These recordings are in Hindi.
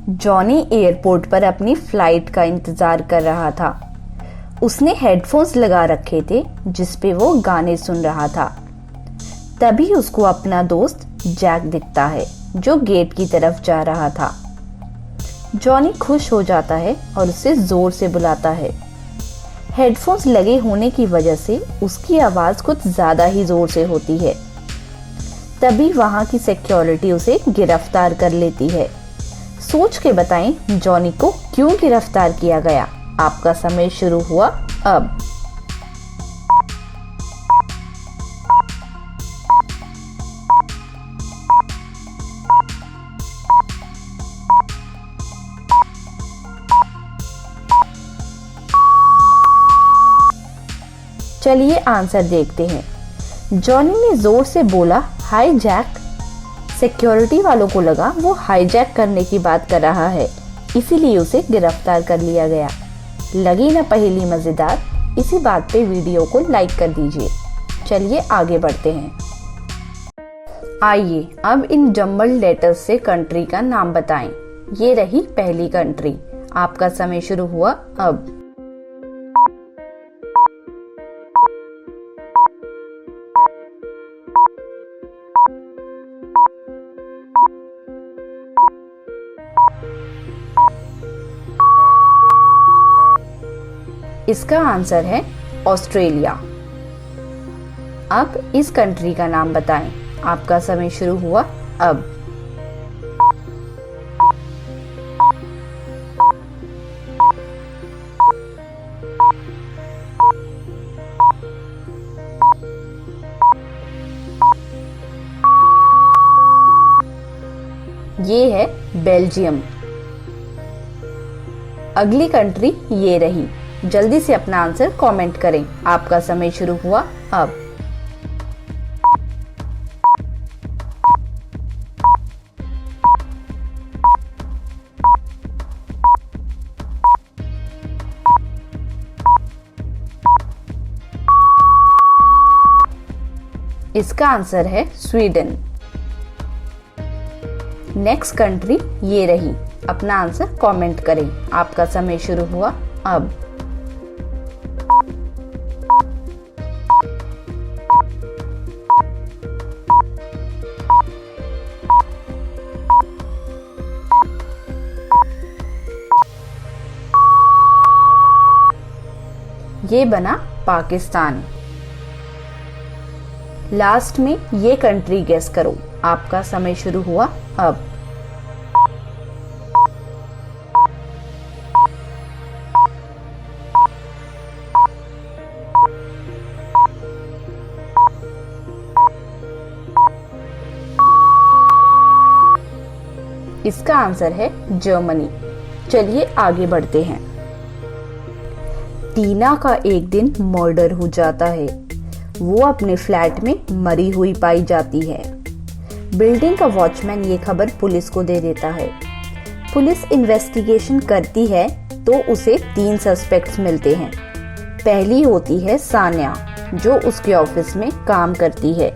जॉनी एयरपोर्ट पर अपनी फ्लाइट का इंतजार कर रहा था। उसने हेडफोन्स लगा रखे थे जिस पे वो गाने सुन रहा था। तभी उसको अपना दोस्त जैक दिखता है जो गेट की तरफ जा रहा था। जॉनी खुश हो जाता है और उसे जोर से बुलाता है। हेडफोन्स लगे होने की वजह से उसकी आवाज़ कुछ ज़्यादा ही ज़ोर से होती है। तभी वहाँ की सिक्योरिटी उसे गिरफ्तार कर लेती है। सोच के बताएं जॉनी को क्यों गिरफ्तार किया गया। आपका समय शुरू हुआ अब। चलिए आंसर देखते हैं। जॉनी ने जोर से बोला, हाय जैक। सिक्योरिटी वालों को लगा वो हाईजैक करने की बात कर रहा है, इसीलिए उसे गिरफ्तार कर लिया गया। लगी ना पहेली मजेदार? इसी बात पे वीडियो को लाइक कर दीजिए। चलिए आगे बढ़ते हैं। आइए अब इन जम्बल लेटर्स से कंट्री का नाम बताएं। ये रही पहली कंट्री। आपका समय शुरू हुआ अब। इसका आंसर है ऑस्ट्रेलिया। अब इस कंट्री का नाम बताएं। आपका समय शुरू हुआ अब। ये है बेल्जियम। अगली कंट्री ये रही। जल्दी से अपना आंसर कमेंट करें। आपका समय शुरू हुआ अब। इसका आंसर है स्वीडन। नेक्स्ट कंट्री ये रही। अपना आंसर कमेंट करें। आपका समय शुरू हुआ अब। ये बना पाकिस्तान। लास्ट में ये कंट्री गेस करो। आपका समय शुरू हुआ अब। इसका आंसर है जर्मनी। चलिए आगे बढ़ते हैं। टीना का एक दिन मर्डर हो जाता है। वो अपने फ्लैट में मरी हुई पाई जाती है। बिल्डिंग का वॉचमैन ये खबर पुलिस को दे देता है। पुलिस इन्वेस्टिगेशन करती है तो उसे 3 सस्पेक्ट्स मिलते हैं। पहली होती है सान्या जो उसके ऑफिस में काम करती है।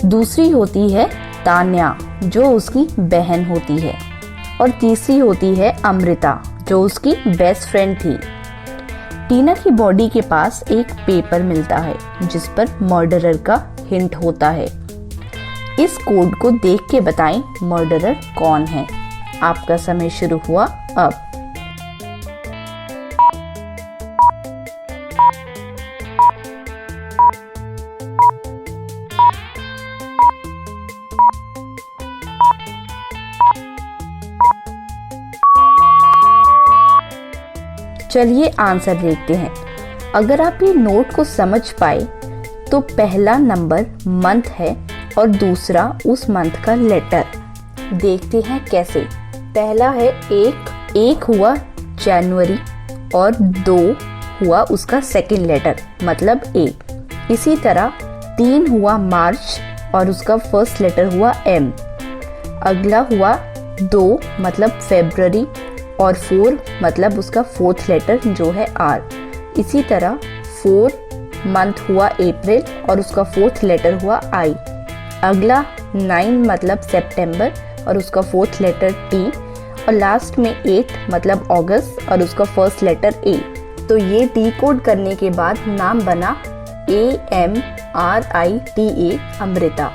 दूसरी होती है तान्या जो उसकी बहन होती है। और तीसरी होती है अमृता जो उसकी बेस्ट फ्रेंड थी। टीना की बॉडी के पास एक पेपर मिलता है जिस पर मर्डरर का हिंट होता है। इस कोड को देख के बताएं मर्डरर कौन है। आपका समय शुरू हुआ अब। चलिए आंसर देखते हैं। अगर आप ये नोट को समझ पाए तो पहला नंबर मंथ है और दूसरा उस मंथ का लेटर। देखते हैं कैसे। पहला है एक हुआ जनवरी और 2 हुआ उसका सेकंड लेटर मतलब ए। इसी तरह 3 हुआ मार्च और उसका फर्स्ट लेटर हुआ एम। अगला हुआ 2 मतलब फेब्रुअरी और 4 मतलब उसका फोर्थ लेटर जो है आर। इसी तरह 4 मंथ हुआ अप्रैल और उसका फोर्थ लेटर हुआ आई। अगला 9 मतलब सितंबर और उसका फोर्थ लेटर टी। और लास्ट में 8 मतलब अगस्त और उसका फर्स्ट लेटर A। तो ये डिकोड करने के बाद नाम बना AMRITA अमृता,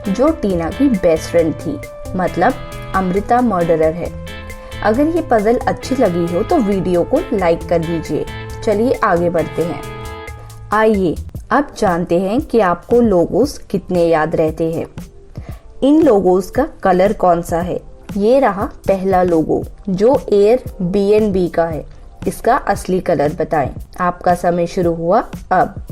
जो टीना की बेस्ट फ्रेंड थी, मतलब अमृता मर्डरर है। अगर ये पजल अच्छी लगी हो तो वीडियो को लाइक कर दीजिए। चलिए आगे बढ़ते हैं। आइए अब जानते हैं कि आपको लोगोस कितने याद रहते हैं। इन लोगोस का कलर कौन सा है? ये रहा पहला लोगो जो एयरबीएनबी का है। इसका असली कलर बताएं। आपका समय शुरू हुआ अब।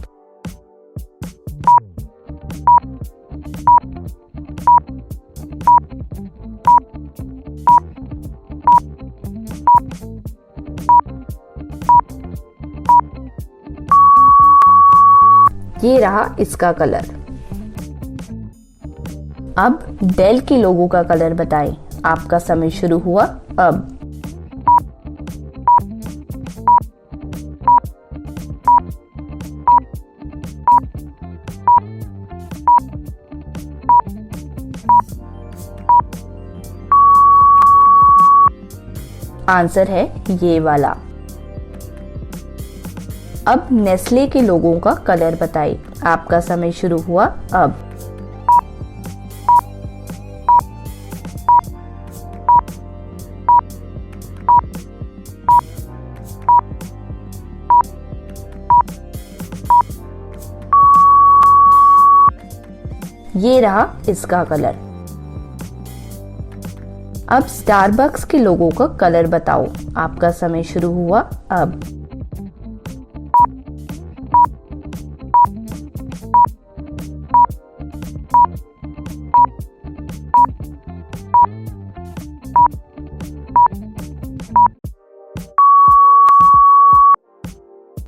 ये रहा इसका कलर। अब डेल के लोगो का कलर बताएं। आपका समय शुरू हुआ अब। आंसर है ये वाला। अब नेस्ले के लोगों का कलर बताइए। आपका समय शुरू हुआ अब। ये रहा इसका कलर। अब स्टारबक्स के लोगों का कलर बताओ। आपका समय शुरू हुआ अब।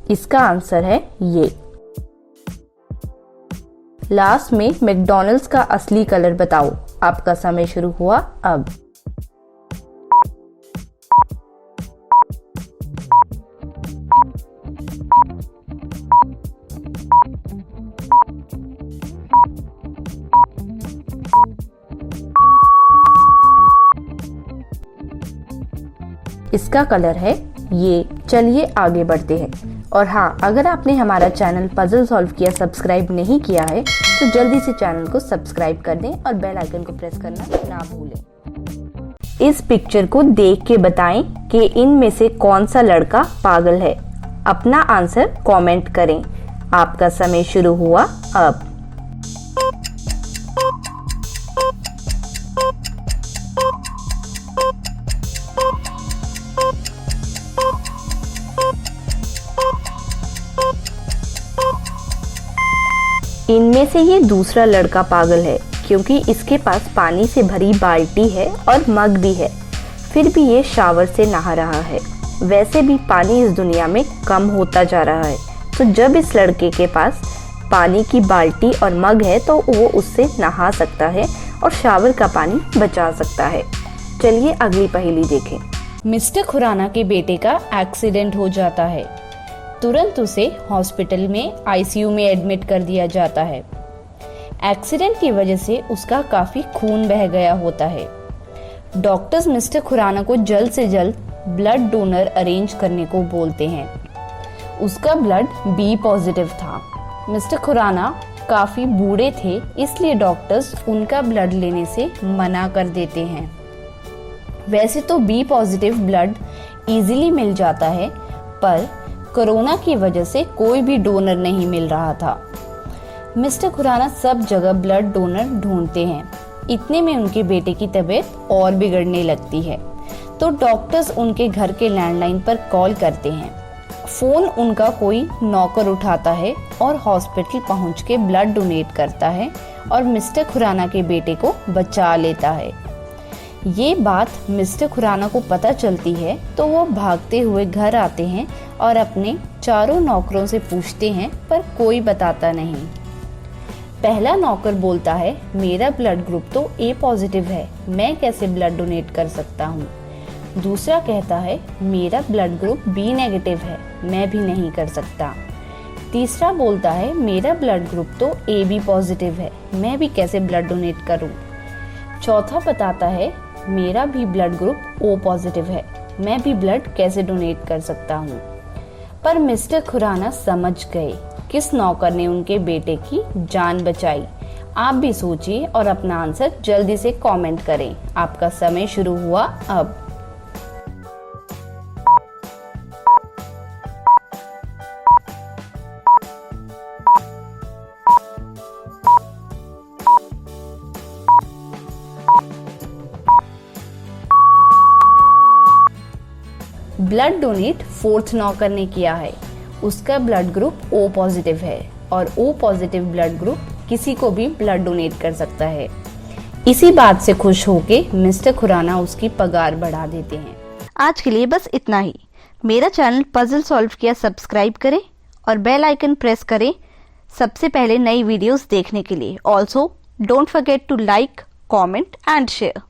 इसका आंसर है ये। लास्ट में मैकडॉनल्ड्स का असली कलर बताओ। आपका समय शुरू हुआ अब। इसका कलर है ये। चलिए आगे बढ़ते हैं। और हाँ, अगर आपने हमारा चैनल पजल सॉल्व किया सब्सक्राइब नहीं किया है तो जल्दी से चैनल को सब्सक्राइब कर दें और बेल आइकन को प्रेस करना ना भूलें। इस पिक्चर को देख के बताएं कि इनमें से कौन सा लड़का पागल है। अपना आंसर कमेंट करें। आपका समय शुरू हुआ अब। इनमें से ये दूसरा लड़का पागल है क्योंकि इसके पास पानी से भरी बाल्टी है और मग भी है, फिर भी ये शावर से नहा रहा है। वैसे भी पानी इस दुनिया में कम होता जा रहा है, तो जब इस लड़के के पास पानी की बाल्टी और मग है तो वो उससे नहा सकता है और शावर का पानी बचा सकता है। चलिए अगली पहेली देखें। मिस्टर खुराना के बेटे का एक्सीडेंट हो जाता है। तुरंत उसे हॉस्पिटल में आईसीयू में एडमिट कर दिया जाता है। एक्सीडेंट की वजह से उसका काफी खून बह गया होता है। डॉक्टर्स मिस्टर खुराना को जल्द से जल्द ब्लड डोनर अरेंज करने को बोलते हैं। उसका ब्लड बी पॉजिटिव था। मिस्टर खुराना काफी बूढ़े थे, इसलिए डॉक्टर्स उनका ब्लड लेने से मना कर देते हैं। वैसे तो बी पॉजिटिव ब्लड इजीली मिल जाता है, पर कोरोना की वजह से कोई भी डोनर नहीं मिल रहा था। मिस्टर खुराना सब जगह ब्लड डोनर ढूंढते हैं। इतने में उनके बेटे की तबीयत और बिगड़ने लगती है, तो डॉक्टर्स उनके घर के लैंडलाइन पर कॉल करते हैं। फोन उनका कोई नौकर उठाता है और हॉस्पिटल पहुंच के ब्लड डोनेट करता है और मिस्टर खुराना के बेटे को बचा लेता है। ये बात मिस्टर खुराना को पता चलती है तो वो भागते हुए घर आते हैं और अपने चारों नौकरों से पूछते हैं, पर कोई बताता नहीं। पहला नौकर बोलता है, मेरा ब्लड ग्रुप तो ए पॉजिटिव है, मैं कैसे ब्लड डोनेट कर सकता हूँ। दूसरा कहता है, मेरा ब्लड ग्रुप बी नेगेटिव है, मैं भी नहीं कर सकता। तीसरा बोलता है, मेरा ब्लड ग्रुप तो ए बी पॉजिटिव है, मैं भी कैसे ब्लड डोनेट करूँ। चौथा बताता है, मेरा भी ब्लड ग्रुप O पॉजिटिव है, मैं भी ब्लड कैसे डोनेट कर सकता हूँ। पर मिस्टर खुराना समझ गए किस नौकर ने उनके बेटे की जान बचाई। आप भी सोचिए और अपना आंसर जल्दी से कमेंट करें। आपका समय शुरू हुआ अब। ब्लड डोनेट 4th नौकर ने किया है, उसका ब्लड ग्रुप O पॉजिटिव है और O पॉजिटिव ब्लड ग्रुप किसी को भी ब्लड डोनेट कर सकता है। इसी बात से खुश होके मिस्टर खुराना उसकी पगार बढ़ा देते हैं। आज के लिए बस इतना ही। मेरा चैनल पजल सॉल्व किया सब्सक्राइब करें और बेल आइकन प्रेस करें सबसे पहले नई वीडियोस देखने के लिए। Also don't forget to like, comment and share.